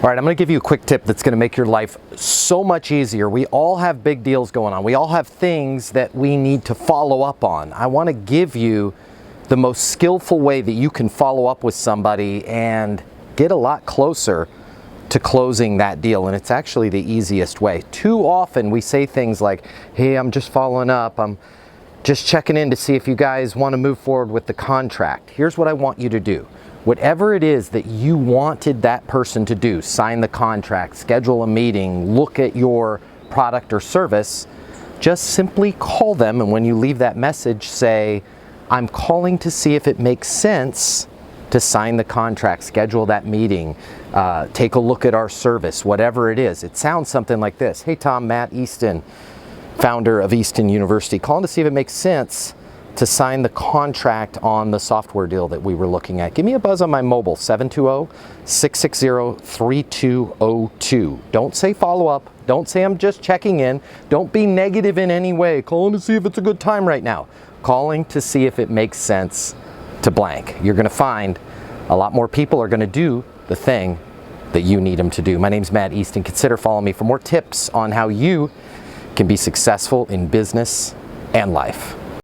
All right, I'm going to give you a quick tip that's going to make your life so much easier. We all have big deals going on. We all have things that we need to follow up on. I want to give you the most skillful way that you can follow up with somebody and get a lot closer to closing that deal. And it's actually the easiest way. Too often we say things like, hey, I'm just following up. I'm just checking in to see if you guys want to move forward with the contract. Here's what I want you to do. Whatever it is that you wanted that person to do, sign the contract, schedule a meeting, look at your product or service, just simply call them, and when you leave that message, say, I'm calling to see if it makes sense to sign the contract, schedule that meeting, take a look at our service, whatever it is. It sounds something like this. Hey Tom, Matt Easton, founder of Easton University, calling to see if it makes sense to sign the contract on the software deal that we were looking at. Give me a buzz on my mobile, 720-660-3202. Don't say follow up. Don't say I'm just checking in. Don't be negative in any way. Calling to see if it's a good time right now. Calling to see if it makes sense to blank. You're going to find a lot more people are going to do the thing that you need them to do. My name's Matt Easton. Consider following me for more tips on how you can be successful in business and life.